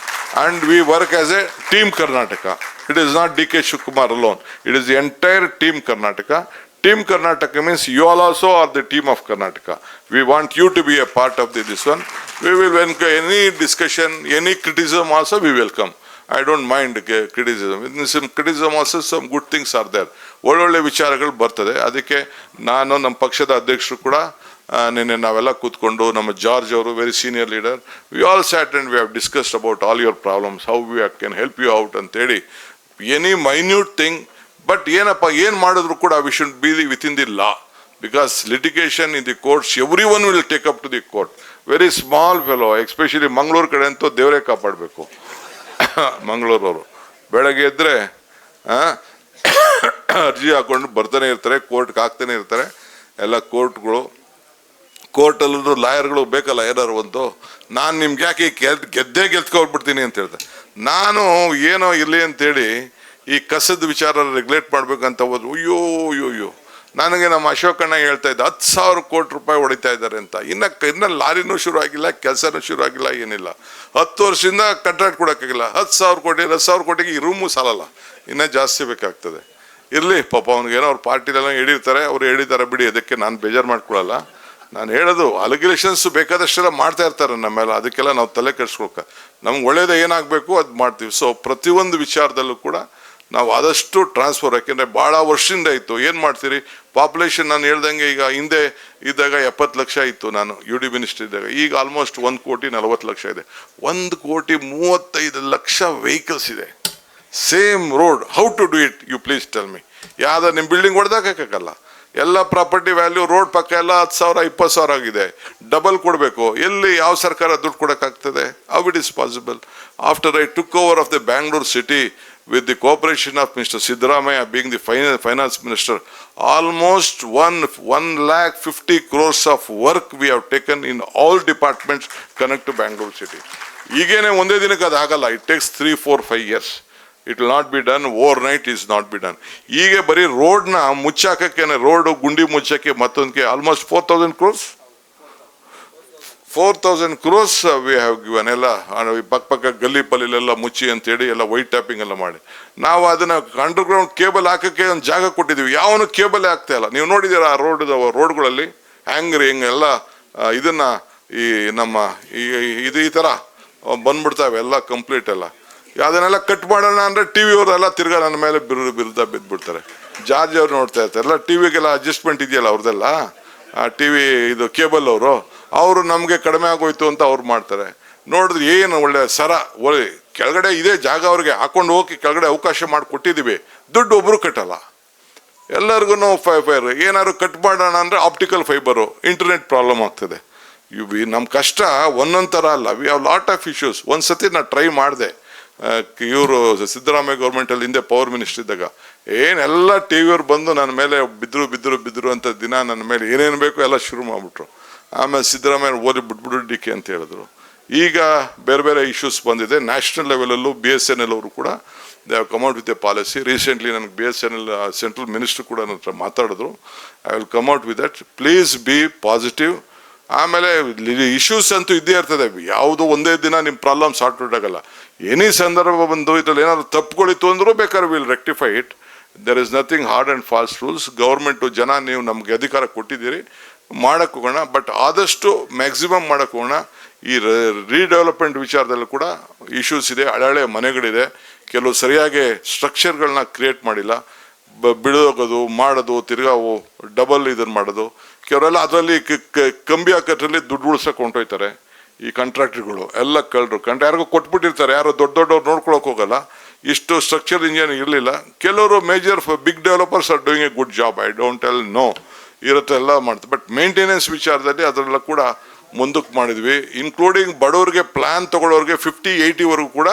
And we work as A team Karnataka. It is not DK Shivakumar alone. It is the entire team Karnataka. Team Karnataka means you all also are the team of Karnataka. We want you to be a part of this one. We will, when any discussion, any criticism also we welcome. I don't mind criticism. In some criticism also some good things are there. ಒಳ್ಳೊಳ್ಳೆ ವಿಚಾರಗಳು ಬರ್ತದೆ. ಅದಕ್ಕೆ ನಾನು ನಮ್ಮ ಪಕ್ಷದ ಅಧ್ಯಕ್ಷರು ಕೂಡ ನಿನ್ನೆ ನಾವೆಲ್ಲ ಕೂತ್ಕೊಂಡು, ನಮ್ಮ ಜಾರ್ಜ್ ಅವರು very senior leader, we all sat and we have discussed about all your problems, how we can help you out ಅಂತೇಳಿ. ಎನಿ ಮೈನ್ಯೂಟ್ ಥಿಂಗ್, ಬಟ್ ಏನಪ್ಪ ಏನು ಮಾಡಿದ್ರು ಕೂಡ we should be within the law, because litigation in the courts everyone will take up to the court. Very small fellow, especially Mangaluru ಕಡೆ ಅಂತೂ ದೇವರೇ ಕಾಪಾಡಬೇಕು. ಮಂಗಳೂರವರು ಬೆಳಗ್ಗೆ ಎದ್ದರೆ ಅರ್ಜಿ ಹಾಕೊಂಡು ಬರ್ತಾನೆ ಇರ್ತಾರೆ, ಕೋರ್ಟ್ಗೆ ಹಾಕ್ತಾನೆ ಇರ್ತಾರೆ. ಎಲ್ಲ ಕೋರ್ಟಲ್ಲೂ ಲಾಯರ್ಗಳು ಬೇಕಲ್ಲ ಏನಾರು ಒಂದು. ನಾನು ನಿಮ್ಗೆ ಯಾಕೆ ಗೆದ್ಕೊಳ್ಬಿಡ್ತೀನಿ ಅಂತ ಹೇಳ್ದೆ. ನಾನು ಏನೋ ಇರಲಿ ಅಂತೇಳಿ ಈ ಕಸದ ವಿಚಾರ ರೆಗ್ಯುಲೇಟ್ ಮಾಡ್ಬೇಕಂತ ಹೋದ್ರು. ಅಯ್ಯೋ ನನಗೆ ನಮ್ಮ ಅಶೋಕಣ್ಣ ಹೇಳ್ತಾ ಇದ್ದ 10,000 ಕೋಟಿ ರೂಪಾಯಿ ಹೊಡಿತಾ ಇದ್ದಾರೆ ಅಂತ. ಇನ್ನು ಲಾರಿನೂ ಶುರು ಆಗಿಲ್ಲ, ಕೆಲಸನೂ ಶುರು ಆಗಿಲ್ಲ, ಏನಿಲ್ಲ. 10 ವರ್ಷದಿಂದ ಕಾಂಟ್ರಾಕ್ಟ್ ಕೊಡೋಕ್ಕಾಗಿಲ್ಲ. 10,000 ಕೋಟಿ, 10,000 ಕೋಟಿಗೆ ಈ ರೂಮು ಸಾಲಲ್ಲ, ಇನ್ನೂ ಜಾಸ್ತಿ ಬೇಕಾಗ್ತದೆ. ಇರಲಿ ಪಾಪ, ಅವ್ನಿಗೇನೋ ಅವ್ರ ಪಾರ್ಟಿಲೆಲ್ಲ ಹೇಳಿರ್ತಾರೆ, ಅವ್ರು ಹೇಳಿದ್ದಾರೆ ಬಿಡಿ, ಅದಕ್ಕೆ ನಾನು ಬೇಜಾರು ಮಾಡ್ಕೊಳ್ಳಲ್ಲ. ನಾನು ಹೇಳೋದು ಅಲಿಗೇಷನ್ಸ್ ಬೇಕಾದಷ್ಟೆಲ್ಲ ಮಾಡ್ತಾ ಇರ್ತಾರೆ ನಮ್ಮೆಲ್ಲ, ಅದಕ್ಕೆಲ್ಲ ನಾವು ತಲೆ ಕೆಡಿಸ್ಕೊಳಕ್ಕೆ, ನಮ್ಗೆ ಒಳ್ಳೇದು ಏನಾಗಬೇಕು ಅದು ಮಾಡ್ತೀವಿ. ಸೊ ಪ್ರತಿಯೊಂದು ವಿಚಾರದಲ್ಲೂ ಕೂಡ ನಾವು ಆದಷ್ಟು ಟ್ರಾನ್ಸ್ಫರ್, ಯಾಕೆಂದರೆ ಭಾಳ ವರ್ಷದಿಂದ ಇತ್ತು. ಏನು ಮಾಡ್ತೀರಿ, ಪಾಪ್ಯುಲೇಷನ್ ನಾನು ಹೇಳ್ದಂಗೆ ಈಗ ಹಿಂದೆ ಇದ್ದಾಗ 70 ಲಕ್ಷ ಇತ್ತು, ನಾನು UD ಮಿನಿಸ್ಟರ್ ಇದ್ದಾಗ. ಈಗ ಆಲ್ಮೋಸ್ಟ್ 1,40,40,00,000 ಇದೆ. 1,35,00,000 ವೆಹಿಕಲ್ಸ್ ಇದೆ. Same road, how to do it, you please tell me. ಯಾವ್ದು ನಿಮ್ಮ ಬಿಲ್ಡಿಂಗ್ ಹೊಡೆದಾಕಲ್ಲ, ಎಲ್ಲ ಪ್ರಾಪರ್ಟಿ ವ್ಯಾಲ್ಯೂ ರೋಡ್ ಪಕ್ಕ ಎಲ್ಲ 10,000 20,000 ಆಗಿದೆ. ಡಬಲ್ ಕೊಡಬೇಕು. ಎಲ್ಲಿ ಯಾವ ಸರ್ಕಾರ ದುಡ್ಡು ಕೊಡೋಕ್ಕಾಗ್ತದೆ? How it is possible? After I took over of the Bangalore city with the cooperation of Mr. Siddaramaiah being the finance minister, almost 150 crores of work we have taken in all departments connect to Bangalore city. ಈಗೇನೆ ಒಂದೇ ದಿನಕ್ಕೆ ಅದು ಆಗಲ್ಲ. It takes 3, 4, 5 years. It will not be done overnight. Is not be done. ಈಗ ಬರೀ ರೋಡ್ನ ಮುಚ್ಚಾಕಕ್ಕೆ, road ಗುಂಡಿ ಮುಚ್ಚಕ್ಕೆ ಮತ್ತೊಂದಕ್ಕೆ almost 4,000 crores. 4,000 crores we have given. ಎಲ್ಲ ಪಕ್ಕ ಗಲ್ಲಿ ಪಲ್ಲಿಲೆಲ್ಲ ಮುಚ್ಚಿ ಅಂತೇಳಿ ಎಲ್ಲ ವೈಟ್ ಟ್ಯಾಪಿಂಗ್ ಎಲ್ಲ ಮಾಡಿ ನಾವು ಅದನ್ನ ಅಂಡರ್ಗ್ರೌಂಡ್ ಕೇಬಲ್ ಹಾಕಕ್ಕೆ ಒಂದು ಜಾಗ ಕೊಟ್ಟಿದ್ದೀವಿ. ಯಾವನು ಕೇಬಲ್ ಹಾಕ್ತಾ ಇಲ್ಲ. ನೀವು ನೋಡಿದ್ದೀರಾ ಆ ರೋಡ್ಗಳಲ್ಲಿ ಹಿಂಗೆಲ್ಲ ಇದನ್ನ ಈ ನಮ್ಮ ಈ ಥರ ಬಂದ್ಬಿಡ್ತಾವೆ ಎಲ್ಲ ಕಂಪ್ಲೀಟ್ ಎಲ್ಲ. ಅದನ್ನೆಲ್ಲ ಕಟ್ ಮಾಡೋಣ ಅಂದರೆ ಟಿ ವಿ ಅವರೆಲ್ಲ ತಿರ್ಗಾ ನನ್ನ ಮೇಲೆ ಬಿರುದ ಬಿದ್ದುಬಿಡ್ತಾರೆ. ಜಾರ್ಜ್ ಅವ್ರು ನೋಡ್ತಾ ಇರ್ತಾರೆ ಎಲ್ಲ ಟಿ ವಿಗೆಲ್ಲ ಅಡ್ಜಸ್ಟ್ಮೆಂಟ್ ಇದೆಯಲ್ಲ ಅವ್ರದ್ದೆಲ್ಲ, ಟಿ ವಿ ಇದು ಕೇಬಲ್ ಅವರು ನಮಗೆ ಕಡಿಮೆ ಆಗೋಯ್ತು ಅಂತ ಅವ್ರು ಮಾಡ್ತಾರೆ. ನೋಡಿದ್ರೆ ಏನು ಒಳ್ಳೆ ಕೆಳಗಡೆ ಇದೇ ಜಾಗ ಅವ್ರಿಗೆ ಹಾಕೊಂಡು ಹೋಗಿ ಕೆಳಗಡೆ ಅವಕಾಶ ಮಾಡಿ ಕೊಟ್ಟಿದ್ದೀವಿ. ದುಡ್ಡು ಒಬ್ರು ಕಟ್ಟಲ್ಲ, ಎಲ್ಲರಿಗೂ ಫೈಬರ್ ಏನಾದ್ರು ಕಟ್ ಮಾಡೋಣ ಅಂದರೆ ಆಪ್ಟಿಕಲ್ ಫೈಬರು, ಇಂಟರ್ನೆಟ್ ಪ್ರಾಬ್ಲಮ್ ಆಗ್ತದೆ. ನಮ್ಮ ಕಷ್ಟ ಒಂದೊಂದು ಥರ ಅಲ್ಲ. We have lot of issues. ಒಂದ್ಸತಿ ನಾನು ಟ್ರೈ ಮಾಡಿದೆ, ಇವರು ಸಿದ್ದರಾಮಯ್ಯ ಗೌರ್ಮೆಂಟಲ್ಲಿ ಹಿಂದೆ ಪವರ್ ಮಿನಿಸ್ಟರ್ ಇದ್ದಾಗ ಏನೆಲ್ಲ ಟಿ ವಿಯವ್ರು ಬಂದು ನನ್ನ ಮೇಲೆ ಬಿದ್ರು ಅಂತ ದಿನ ನನ್ನ ಮೇಲೆ ಏನೇನು ಬೇಕು ಎಲ್ಲ ಶುರು ಮಾಡಿಬಿಟ್ರು. ಆಮೇಲೆ ಸಿದ್ದರಾಮಯ್ಯ ಓದಿ ಬಿಟ್ಬಿಡು ಡಿಕೆ ಅಂತ ಹೇಳಿದ್ರು. ಈಗ ಬೇರೆ ಬೇರೆ ಇಶ್ಯೂಸ್ ಬಂದಿದೆ. ನ್ಯಾಷನಲ್ ಲೆವೆಲಲ್ಲೂ BSNL ಅವರು ಕೂಡ they have come out with A policy. Recently ನನಗೆ BSNL ಸೆಂಟ್ರಲ್ ಮಿನಿಸ್ಟರ್ ಕೂಡ ನನ್ನ ಹತ್ರ ಮಾತಾಡಿದ್ರು. I will come out with that. Please be positive. ಆಮೇಲೆ ಇಶ್ಯೂಸ್ ಅಂತೂ ಇದ್ದೇ ಇರ್ತದೆ. ಯಾವುದೋ ಒಂದೇ ದಿನ ನಿಮ್ಮ ಪ್ರಾಬ್ಲಮ್ ಸಾರ್ಟ್ ಔಟ್ ಆಗಲ್ಲ. ಎನಿ ಸಂದರ್ಭ ಬಂದು ಇದ್ರಲ್ಲಿ ಏನಾದ್ರು ತಪ್ಪುಗಳಿತ್ತು ಅಂದರೂ ಬೇಕಾದ್ರೆ will rectify it. There is nothing hard and fast rules. Government ಜನ ನೀವು ನಮಗೆ ಅಧಿಕಾರ ಕೊಟ್ಟಿದ್ದೀರಿ, ಮಾಡಕ್ಕೆ ಹೋಗೋಣ. ಬಟ್ ಆದಷ್ಟು ಮ್ಯಾಕ್ಸಿಮಮ್ ಮಾಡಕ್ಕೆ ಹೋಗೋಣ. ಈ ರೀಡೆವಲಪ್ಮೆಂಟ್ ವಿಚಾರದಲ್ಲೂ ಕೂಡ ಇಶ್ಯೂಸ್ ಇದೆ. ಹಳೆ ಮನೆಗಳಿದೆ, ಕೆಲವು ಸರಿಯಾಗಿ ಸ್ಟ್ರಕ್ಚರ್ಗಳನ್ನ ಕ್ರಿಯೇಟ್ ಮಾಡಿಲ್ಲ. ಬಿಡೋಗೋದು ಮಾಡೋದು, ತಿರ್ಗಾ ಡಬಲ್ ಇದನ್ನು ಮಾಡೋದು. ಕೆಲವರೆಲ್ಲ ಅದರಲ್ಲಿ ಕಂಬಿ ಹಾಕೋದ್ರಲ್ಲಿ ದುಡ್ಡು ಉಳ್ಸಕ್ಕೆ ಹೊಂಟೋಯ್ತಾರೆ. ಈ ಕಾಂಟ್ರಾಕ್ಟ್ರುಗಳು ಎಲ್ಲ ಕಳ್ಳರು ಯಾರಿಗೂ ಕೊಟ್ಬಿಟ್ಟಿರ್ತಾರೆ. ಯಾರು ದೊಡ್ಡವ್ರು ನೋಡ್ಕೊಳಕ್ಕೆ ಹೋಗಲ್ಲ. ಇಷ್ಟು ಸ್ಟ್ರಕ್ಚರ್ ಇಂಜಿನಿಯರ್ ಇರಲಿಲ್ಲ. ಕೆಲವರು major big developers are doing a good job. I don't tell no, ಇರುತ್ತೆ ಎಲ್ಲ ಮಾಡ್ತಾರೆ. ಬಟ್ ಮೇಂಟೆನೆನ್ಸ್ ವಿಚಾರದಲ್ಲಿ ಅದರೆಲ್ಲ ಕೂಡ ಮುಂದಕ್ಕೆ ಮಾಡಿದ್ವಿ. ಇನ್ಕ್ಲೂಡಿಂಗ್ ಬಡವರಿಗೆ ಪ್ಲ್ಯಾನ್ ತಗೊಳ್ಳೋರಿಗೆ 50-80ವರೆಗೂ ಕೂಡ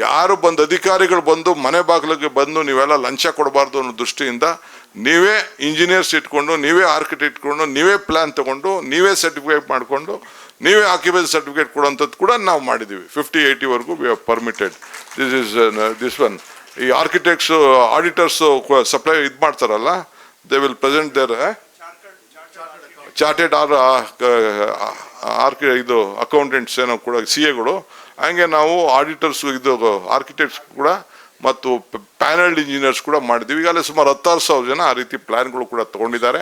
ಯಾರು ಬಂದು ಅಧಿಕಾರಿಗಳು ಬಂದು ಮನೆ ಬಾಗಿಲಿಗೆ ಬಂದು ನೀವೆಲ್ಲ ಲಂಚ ಕೊಡಬಾರ್ದು ಅನ್ನೋ ದೃಷ್ಟಿಯಿಂದ ನೀವೇ ಇಂಜಿನಿಯರ್ಸ್ ಇಟ್ಕೊಂಡು, ನೀವೇ ಆರ್ಕಿಟೆಕ್ಟ್ ಇಟ್ಕೊಂಡು, ನೀವೇ ಪ್ಲ್ಯಾನ್ ತಗೊಂಡು, ನೀವೇ ಸರ್ಟಿಫಿಕೇಟ್ ಮಾಡಿಕೊಂಡು, ನೀವೇ ಆಕ್ಯುಪೆನ್ಸಿ ಸರ್ಟಿಫಿಕೇಟ್ ಕೊಡೋಂಥದ್ದು ಕೂಡ ನಾವು ಮಾಡಿದ್ದೀವಿ. 50-80ವರೆಗೂ we have permitted. This one ಈ ಆರ್ಕಿಟೆಕ್ಟ್ಸು ಆಡಿಟರ್ಸು ಸಪ್ಲೈ ಇದು ಮಾಡ್ತಾರಲ್ಲ, they will present their chartered ಇದು ಅಕೌಂಟೆಂಟ್ಸ್ ಏನೋ ಕೂಡ CAಗಳು. ಹಂಗೆ ನಾವು ಆಡಿಟರ್ಸ್ ಇದು ಆರ್ಕಿಟೆಕ್ಟ್ಸ್ ಕೂಡ ಮತ್ತು ಪ್ಯಾನಲ್ಡ್ ಇಂಜಿನಿಯರ್ಸ್ ಕೂಡ ಮಾಡಿದ್ದೀವಿ. ಈಗಾಗಲೇ ಸುಮಾರು 16,000 ಜನ ಆ ರೀತಿ ಪ್ಲ್ಯಾನ್ಗಳು ಕೂಡ ತೊಗೊಂಡಿದ್ದಾರೆ.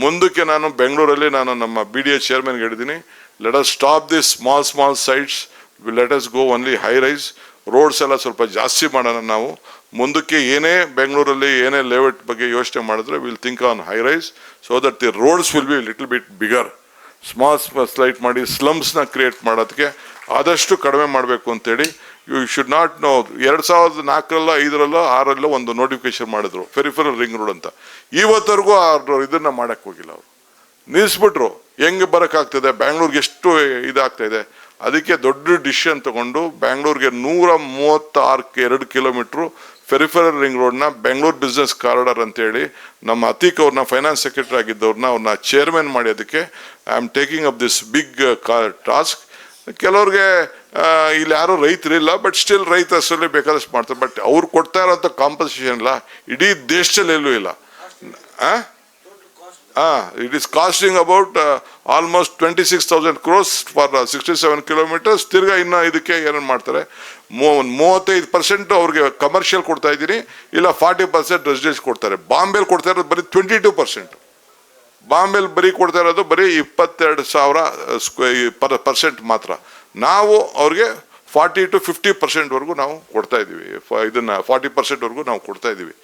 ಮುಂದಕ್ಕೆ ನಾನು ಬೆಂಗಳೂರಲ್ಲಿ ನಮ್ಮ BDA ಚೇರ್ಮನ್ಗೆ ಹೇಳಿದ್ದೀನಿ, let us stop this small sites, let us go only high rise. Roads ಎಲ್ಲ ಸ್ವಲ್ಪ ಜಾಸ್ತಿ ಮಾಡೋಣ ನಾವು. ಮುಂದಕ್ಕೆ ಏನೇ ಬೆಂಗಳೂರಲ್ಲಿ ಏನೇ ಲೇಔಟ್ ಬಗ್ಗೆ ಯೋಚನೆ ಮಾಡಿದ್ರೆ will think on high rise so that the roads will be little bit bigger. Small slight ಮಾಡಿ ಸ್ಲಮ್ಸ್ನ ಕ್ರಿಯೇಟ್ ಮಾಡೋದಕ್ಕೆ ಆದಷ್ಟು ಕಡಿಮೆ ಮಾಡಬೇಕು ಅಂತೇಳಿ. You should not no. 2004 5 6 ಒಂದು ನೋಟಿಫಿಕೇಶನ್ ಮಾಡಿದ್ರು, ಫೆರಿಫೆರಲ್ ರಿಂಗ್ ರೋಡ್ ಅಂತ. ಇವತ್ತರೆಗೂ ಇದನ್ನ ಮಾಡಕ್ಕೆ ಹೋಗಿಲ್ಲ. ಅವರು ನಿಲ್ಲಿಸ್ಬಿಟ್ರು. ಹೆಂಗೆ ಬರೋಕ್ಕಾಗ್ತದೆ? ಬ್ಯಾಂಗ್ಳೂರ್ಗೆ ಎಷ್ಟು ಇದಾಗ್ತಾ ಇದೆ. ಅದಕ್ಕೆ ದೊಡ್ಡ ಡಿಸಿಷನ್ ತಗೊಂಡು ಬ್ಯಾಂಗ್ಳೂರ್ಗೆ 136 2 ಕಿಲೋಮೀಟ್ರು ಫೆರಿಫೆರಲ್ ರಿಂಗ್ ರೋಡ್ನ ಬೆಂಗಳೂರು ಬಿಸ್ನೆಸ್ ಕಾರಿಡಾರ್ ಅಂತೇಳಿ ನಮ್ಮ ಅತೀಕ್ ಅವ್ರನ್ನ ಫೈನಾನ್ಸ್ ಸೆಕ್ರೆಟರಿ ಅವ್ರನ್ನ ಚೇರ್ಮನ್ ಮಾಡಿ ಅದಕ್ಕೆ I am taking up this big task. ಕೆಲವ್ರಿಗೆ ಇಲ್ಲಿ ಯಾರು ರೈತರಿಲ್ಲ, ಬಟ್ ಸ್ಟಿಲ್ ರೈತರಲ್ಲಿ ಬೇಕಾದಷ್ಟು ಮಾಡ್ತಾರೆ. ಬಟ್ ಅವ್ರು ಕೊಡ್ತಾ ಇರೋಂಥ ಕಾಂಪನ್ಸೇಷನ್ ಇಲ್ಲ, ಇಡೀ ದೇಶದಲ್ಲಿ ಎಲ್ಲೂ ಇಲ್ಲ. It is costing about almost 26,000 crores for 67 kilometers. ತಿರ್ಗಾ ಇನ್ನು ಇದಕ್ಕೆ ಏನೇನು ಮಾಡ್ತಾರೆ, 35% ಅವ್ರಿಗೆ ಕಮರ್ಷಿಯಲ್ ಕೊಡ್ತಾ ಇದ್ದೀನಿ, ಇಲ್ಲ 40% ರೆಸಿಡೆನ್ಸ್ ಕೊಡ್ತಾರೆ. ಬಾಂಬೆಲಿ ಕೊಡ್ತಾ ಇರೋದು ಬರೀ 22%. ಬಾಂಬೆಲಿ ಬರೀ ಕೊಡ್ತಾ ಇರೋದು ಬರೀ 22,000% ಮಾತ್ರ. ನಾವು ಅವ್ರಿಗೆ 40 to 50% ನಾವು ಕೊಡ್ತಾ ಇದ್ದೀವಿ. ಇದನ್ನ 40%ವರೆಗೂ ನಾವು ಕೊಡ್ತಾ ಇದ್ದೀವಿ.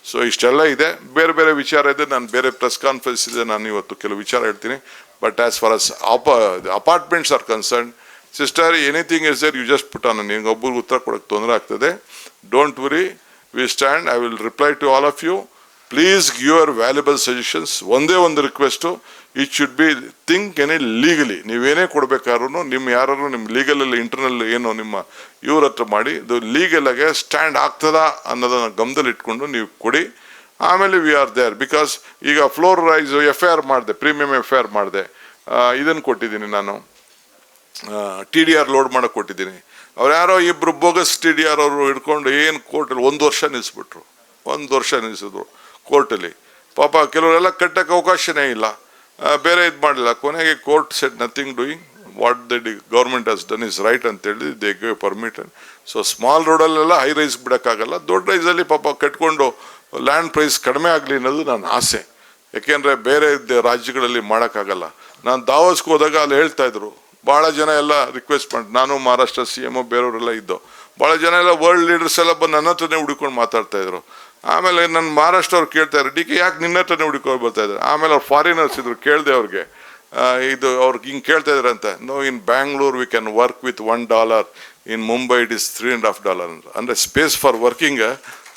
ಸೊ ಇಷ್ಟೆಲ್ಲ ಇದೆ. ಬೇರೆ ಬೇರೆ ವಿಚಾರ ಇದೆ. ನಾನು ಬೇರೆ ಪ್ರೆಸ್ ಕಾನ್ಫರೆನ್ಸ್ ಇದೆ, ನಾನು ಇವತ್ತು ಕೆಲವು ವಿಚಾರ ಹೇಳ್ತೀನಿ. But as for us apartments are concern, sister, anything is there you just put on. ನಿಮ್ಗೆ ಒಬ್ಬರಿಗೆ ಉತ್ತರ ಕೊಡೋಕ್ಕೆ ತೊಂದರೆ ಆಗ್ತದೆ. Don't worry, we stand. I will reply to all of you. Please give your valuable suggestions. ಒಂದೇ ಒಂದು request, it should be think any legally. ನೀವೇನೇ ಕೊಡಬೇಕಾದ್ರೂ ನಿಮ್ಮ ಯಾರು ನಿಮ್ಮ ಲೀಗಲಲ್ಲಿ ಇಂಟರ್ನಲ್ ಏನು ನಿಮ್ಮ ಇವ್ರ ಹತ್ರ ಮಾಡಿ ಇದು ಲೀಗಲಾಗೆ ಸ್ಟ್ಯಾಂಡ್ ಆಗ್ತದಾ ಅನ್ನೋದನ್ನ ಗಮನದಲ್ಲಿ ಇಟ್ಕೊಂಡು ನೀವು ಕೊಡಿ. ಆಮೇಲೆ ವಿ ಆರ್ ದೇರ್. ಬಿಕಾಸ್ ಈಗ ಫ್ಲೋರ್ ರೈಸ್ FIR ಮಾಡಿದೆ, ಪ್ರೀಮಿಯಂ FIR ಮಾಡಿದೆ, ಇದನ್ನು ಕೊಟ್ಟಿದ್ದೀನಿ ನಾನು, TDR ಲೋಡ್ ಮಾಡೋಕೆ ಕೊಟ್ಟಿದ್ದೀನಿ. ಅವ್ರು ಯಾರೋ ಇಬ್ಬರು ಬೋಗಸ್ TDR ಅವರು ಹಿಡ್ಕೊಂಡು ಏನು ಕೋರ್ಟಲ್ಲಿ 1 ವರ್ಷ ನಿಲ್ಲಿಸ್ಬಿಟ್ರು. 1 ವರ್ಷ ನಿಲ್ಲಿಸಿದ್ರು ಕೋರ್ಟಲ್ಲಿ. ಪಾಪ ಕೆಲವರೆಲ್ಲ ಕಟ್ಟಕ್ಕೆ ಅವಕಾಶನೇ ಇಲ್ಲ, ಬೇರೆ ಇದು ಮಾಡಲಿಲ್ಲ. ಕೊನೆಗೆ court said nothing doing, what the government has done is right ಅಂತೇಳಿ they give permitted. So small ರೋಡಲ್ಲೆಲ್ಲ ಹೈ ರೈಸ್ ಬಿಡೋಕ್ಕಾಗಲ್ಲ, ದೊಡ್ಡ ರೈಸಲ್ಲಿ ಪಾಪ ಕಟ್ಕೊಂಡು ಲ್ಯಾಂಡ್ ಪ್ರೈಸ್ ಕಡಿಮೆ ಆಗಲಿ ಅನ್ನೋದು ನನ್ನ ಆಸೆ. ಯಾಕೆಂದರೆ ಬೇರೆ ರಾಜ್ಯಗಳಲ್ಲಿ ಮಾಡೋಕ್ಕಾಗಲ್ಲ. ನಾನು ದಾವೋಸ್ಗೆ ಹೋದಾಗ ಅಲ್ಲಿ ಹೇಳ್ತಾ ಇದ್ರು, ಭಾಳ ಜನ ಎಲ್ಲ ರಿಕ್ವೆಸ್ಟ್ ಮಾಡಿ, ನಾನು ಮಹಾರಾಷ್ಟ್ರ CM ಬೇರೆಯವರೆಲ್ಲ ಇದ್ದು, ಭಾಳ ಜನ ಎಲ್ಲ ವರ್ಲ್ಡ್ ಲೀಡರ್ಸ್ ಎಲ್ಲ ಬಂದು ನನ್ನ ಹತ್ರನೇ ಹುಡುಕೊಂಡು ಮಾತಾಡ್ತಾಯಿದ್ರು. ಆಮೇಲೆ ನನ್ನ ಮಹಾರಾಷ್ಟ್ರ ಅವ್ರು ಕೇಳ್ತಾ ಇದ್ರು, DK ಯಾಕೆ ನಿನ್ನ ಹತ್ರನೇ ಹುಡುಕೊಂಡು ಬರ್ತಾಯಿದ್ರು. ಆಮೇಲೆ ಅವ್ರು ಫಾರಿನರ್ಸ್ ಇದ್ರು, ಕೇಳಿದೆ ಅವ್ರಿಗೆ, ಇದು ಅವ್ರಿಗೆ ಹಿಂಗೆ ಕೇಳ್ತಾ ಇದ್ರು ಅಂತ. No, in Bangalore we can work with $1, in Mumbai it is $3.5 ಅಂತ. ಅಂದರೆ space for working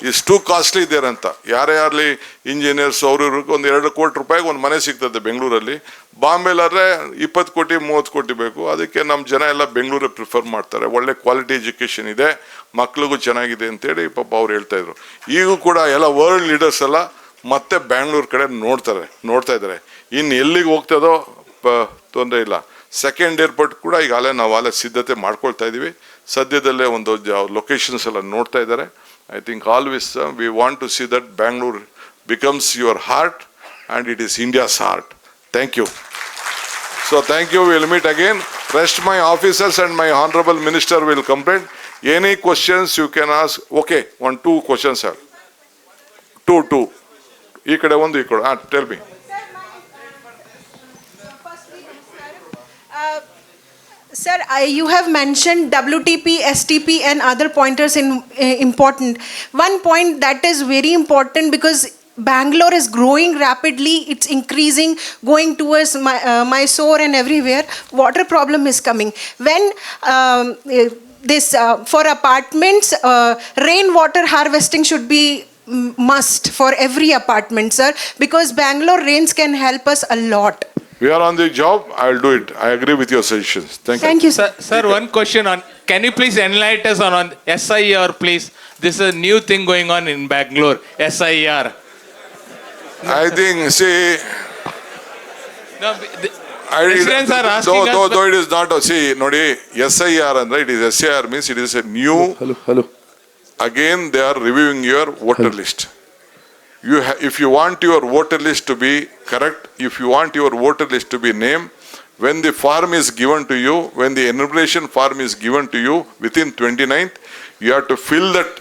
is too costly ಇದ್ದಾರೆ ಅಂತ. ಯಾರೇ ಆಗಲಿ ಇಂಜಿನಿಯರ್ಸ್ ಅವ್ರು ಇವ್ರಿಗೆ ಒಂದು 2 ಕೋಟಿ ರೂಪಾಯಿಗೆ ಒಂದು ಮನೆ ಸಿಗ್ತದೆ ಬೆಂಗಳೂರಲ್ಲಿ. ಬಾಂಬೆಲಾದ್ರೆ 20 ಕೋಟಿ 30 ಕೋಟಿ ಬೇಕು. ಅದಕ್ಕೆ ನಮ್ಮ ಜನ ಎಲ್ಲ ಬೆಂಗಳೂರೇ ಪ್ರಿಫರ್ ಮಾಡ್ತಾರೆ. ಒಳ್ಳೆ ಕ್ವಾಲಿಟಿ ಎಜುಕೇಷನ್ ಇದೆ, ಮಕ್ಳಿಗೂ ಚೆನ್ನಾಗಿದೆ ಅಂತೇಳಿ ಪಾಪ ಅವ್ರು ಹೇಳ್ತಾ ಇದ್ರು. ಈಗೂ ಕೂಡ ಎಲ್ಲ ವರ್ಲ್ಡ್ ಲೀಡರ್ಸ್ ಎಲ್ಲ ಮತ್ತೆ ಬ್ಯಾಂಗ್ಳೂರ್ ಕಡೆ ನೋಡ್ತಾ ಇದ್ದಾರೆ. ಇನ್ನು ಎಲ್ಲಿಗೆ ಹೋಗ್ತದೋ ತೊಂದರೆ ಇಲ್ಲ. ಸೆಕೆಂಡ್ ಏರ್ಪೋರ್ಟ್ ಕೂಡ ಈಗಾಗಲೇ ನಾವು ಸಿದ್ಧತೆ ಮಾಡ್ಕೊಳ್ತಾ ಇದ್ದೀವಿ. ಸದ್ಯದಲ್ಲೇ ಒಂದು ಲೊಕೇಶನ್ಸ್ ಎಲ್ಲ ನೋಡ್ತಾ ಇದ್ದಾರೆ. I think always we want to see that Bangalore becomes your heart and it is India's heart. Thank you. So thank you. We'll meet again. Rest my officers and my honorable minister will complain. Any questions you can ask. Okay, 2 questions sir. Two. Ee kade ondu ee kade. Tell me. Sir, you have mentioned WTP, STP and other pointers in important. One point that is very important because Bangalore is growing rapidly. It's increasing, going towards Mysore and everywhere. Water problem is coming. When this for apartments, rainwater harvesting should be must for every apartment, sir, because Bangalore rains can help us a lot. We are on the job. I will do it. I agree with your suggestions. Thank you, sir. Sir, one question on, can you please enlighten us on SIR, please? This is a new thing going on in Bangalore, SIR. I think, see, No, residents are asking us. though it is not, see, nodi, SIR and it is SIR means it is a new, Hello. again they are reviewing your voter list. If you want your voter list to be correct, if you want your voter list to be named, when the form is given to you, when the enumeration form is given to you within 29th, you have to fill that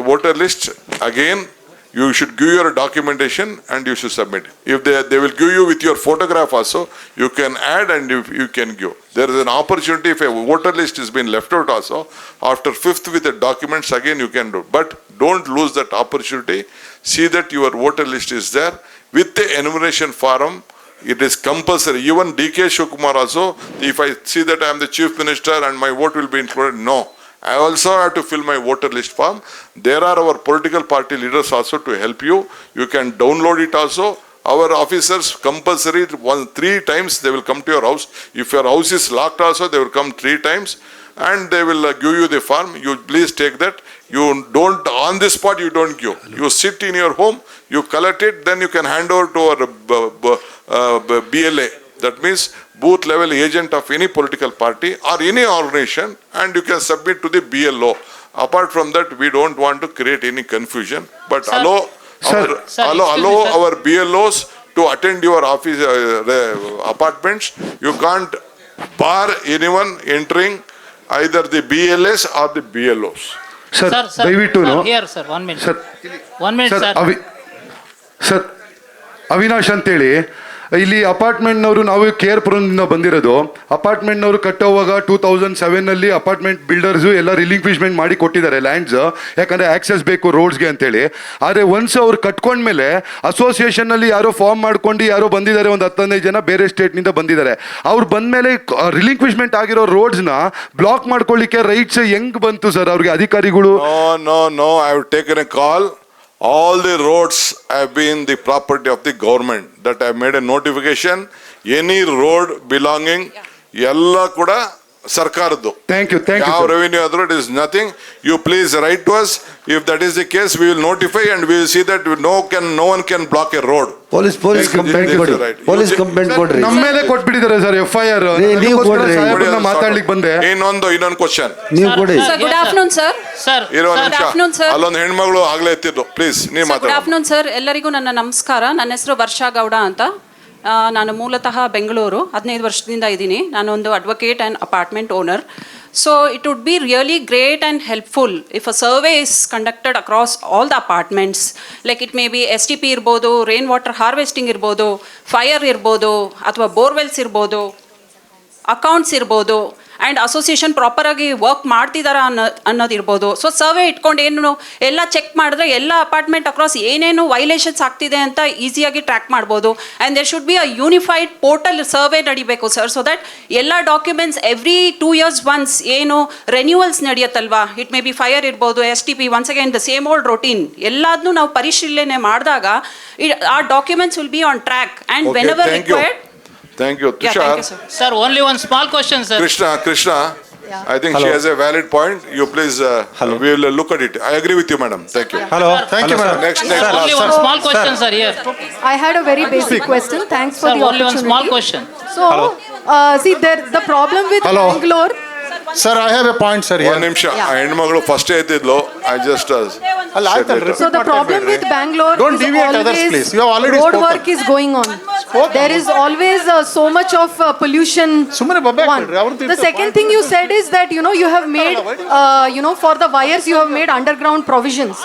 voter list again. You should give your documentation and you should submit. If they will give you with your photograph also, you can add and you can give. There is an opportunity if a voter list has been left out also, after 5th with the documents again you can do. But don't lose that opportunity. See that your voter list is there. With the enumeration form, it is compulsory. Even DK Shivakumar also, if I see that I am the chief minister and my vote will be included, no. I also have to fill my voter list form. There are our political party leaders also to help you. You can download it also. Our officers compulsory 3 times they will come to your house. If your house is locked also, they will come 3 times and they will give you the form. You please take that. You don't, on the spot you don't give. You sit in your home, you collect it, then you can hand over to our BLA. That means booth level agent of any political party or any organization, and you can submit to the BLO. Apart from that, we don't want to create any confusion, but allow our BLOs to attend your office apartments. You can't bar anyone entering either the BLS or the BLOs. Sir, ದಯವಿಟ್ಟು here sir, 1 minute. Sir, 1 minute sir. Sir Avinash ಅಂತೇಳಿ ಇಲ್ಲಿ ಅಪಾರ್ಟ್ಮೆಂಟ್ನವರು, ನಾವು ಕೇರ್ಪುರದಿಂದ ಬಂದಿರೋದು. ಅಪಾರ್ಟ್ಮೆಂಟ್ನವರು ಕಟ್ಟೋವಾಗ 2007ನಲ್ಲಿ apartment builders ಎಲ್ಲ relinquishment ಮಾಡಿ ಕೊಟ್ಟಿದ್ದಾರೆ lands, ಯಾಕಂದರೆ access ಬೇಕು ರೋಡ್ಸ್ಗೆ ಅಂತೇಳಿ. ಆದರೆ ಒನ್ಸ್ ಅವ್ರು ಕಟ್ಕೊಂಡ್ಮೇಲೆ ಅಸೋಸಿಯೇಷನ್ನಲ್ಲಿ ಯಾರೋ ಫಾರ್ಮ್ ಮಾಡ್ಕೊಂಡು ಯಾರೋ ಬಂದಿದ್ದಾರೆ, ಒಂದು 15 ಜನ ಬೇರೆ ಸ್ಟೇಟ್ನಿಂದ ಬಂದಿದ್ದಾರೆ. ಅವ್ರು ಬಂದಮೇಲೆ ರಿಲಿಂಕ್ವಿಶ್ಮೆಂಟ್ ಆಗಿರೋ ರೋಡ್ಸ್ನ ಬ್ಲಾಕ್ ಮಾಡ್ಕೊಳ್ಳಿಕ್ಕೆ ರೈಟ್ಸ್ ಹೆಂಗ್ ಬಂತು ಸರ್ ಅವ್ರಿಗೆ ಅಧಿಕಾರಿಗಳು? No, I have taken a call. all the roads have been the property of the government. That I made a notification. Any road belonging, ಎಲ್ಲ ಕೂಡ ಸರ್ಕಾರದ್ದು. ಥ್ಯಾಂಕ್ ಯು ಯಾವ ಸರ್. ರೆವಿನ್ಯೂ ಆದ್ರೂ it is nothing. You please write to us. If that is the case, we will notify and we will see that no one can block a road. Police complaint ಕೊಡಿ, police complaint ಕೊಡ್ರಿ. ನಮ್ಮ ಮೇಲೆ ಕೊಟ್ಬಿಟ್ಟಿದ್ದಾರೆ sir FIR. ನೀವು ಕೊಡ್ರಿ. ಮಾತಾಡ್ಲಿಕ್ಕೆ ಬಂದೆ. ಇನ್ನೊಂದು question. ನೀವು ಕೊಡಿ. Sir, good afternoon, sir. Sir ಇರೋ Good afternoon, sir. ಅಲ್ಲೊಂದು ಹೆಣ್ಮಗಳು ಆಗ್ಲೇ ಎತ್ತಿದ್ದು. ಪ್ಲೀಸ್ ನೀವು Sir, good ಮಾತಾಡಿ. afternoon, sir. ಎಲ್ಲರಿಗೂ ನನ್ನ ನಮಸ್ಕಾರ. ನನ್ನ ಹೆಸರು ವರ್ಷಾ ಗೌಡ ಅಂತ. ನಾನು ಮೂಲತಃ ಬೆಂಗಳೂರು 15 ವರ್ಷದಿಂದ ಇದ್ದೀನಿ. ನಾನೊಂದು advocate and apartment owner. So it would be really great and helpful if a survey is conducted across all the apartments. Like it may be STP ಇರ್ಬೋದು, ರೈನ್ ವಾಟರ್ ಹಾರ್ವೆಸ್ಟಿಂಗ್ ಇರ್ಬೋದು, ಫೈರ್ ಇರ್ಬೋದು, ಅಥವಾ ಬೋರ್ವೆಲ್ಸ್ ಇರ್ಬೋದು, accounts ಇರ್ಬೋದು, and association ಪ್ರಾಪರಾಗಿ work ಮಾಡ್ತಿದ್ದಾರಾ ಅನ್ನೋದಿರ್ಬೋದು. So survey ಇಟ್ಕೊಂಡು ಏನು ಎಲ್ಲ ಚೆಕ್ ಮಾಡಿದ್ರೆ ಎಲ್ಲ ಅಪಾರ್ಟ್ಮೆಂಟ್ ಅಕ್ರಾಸ್ ಏನೇನು ವೈಲೇಷನ್ಸ್ ಆಗ್ತಿದೆ ಅಂತ ಈಸಿಯಾಗಿ ಟ್ರ್ಯಾಕ್ ಮಾಡ್ಬೋದು. And there should be a unified portal survey ನಡಿಬೇಕು ಸರ್, ಸೊ ದಟ್ ಎಲ್ಲ ಡಾಕ್ಯುಮೆಂಟ್ಸ್ ಎವ್ರಿ 2 years ಒನ್ಸ್ ಏನು ರೆನ್ಯೂವಲ್ಸ್ ನಡೆಯುತ್ತಲ್ವಾ, ಇಟ್ ಮೇ ಬಿ ಫೈರ್ ಇರ್ಬೋದು, STP, once again the same old routine ಎಲ್ಲದನ್ನೂ ನಾವು ಪರಿಶೀಲನೆ ಮಾಡಿದಾಗ ಆ documents will be on track and whenever required. Thank you. Yeah, thank you, sir. Sir only one small question sir. Krishna, I think she has a valid point. You please, we will look at it. I agree with you, madam. Thank you. Hello, thank you, madam. Next. Only one small question sir here. I had a very basic question. Thanks for sir the only one opportunity. Small question. So, see, the problem with Hello. Bangalore. Sir, I have a point, sir, here. ಒಂದು ನಿಮಿಷ. ಆ ಹೆಣ್ಮಗಳು first ಎತ್ತಿದ್ಲು. I just ಅಲ್ಲ, ಆಯ್ತಲ್ರಿ. So the problem with Bangalore Don't is deviate others, always please. You have already road spoken. work is going on. There is always so much of pollution. ಸುಮ್ಮನೆ ಬಬ್ಬಾಕ್ One. ಬಿಡ್ರಿ, ಅವ್ರ್ದು The second thing you said is that you have made for the wires you have made underground provisions.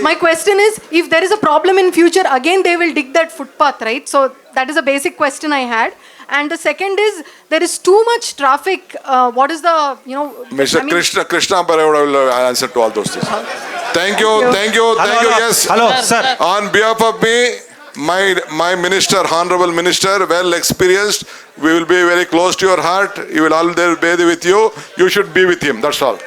My question is, if there is a problem in future, again they will dig that footpath, right? So that is a basic question I had. And the second is, there is too much traffic. What is the Mr. Krishna Barevoda will answer to all those things. Thank you. Yes. Hello, sir. On behalf of me, my minister, honorable minister, well experienced, we will be very close to your heart. He will always be with you. You should be with him. That's all.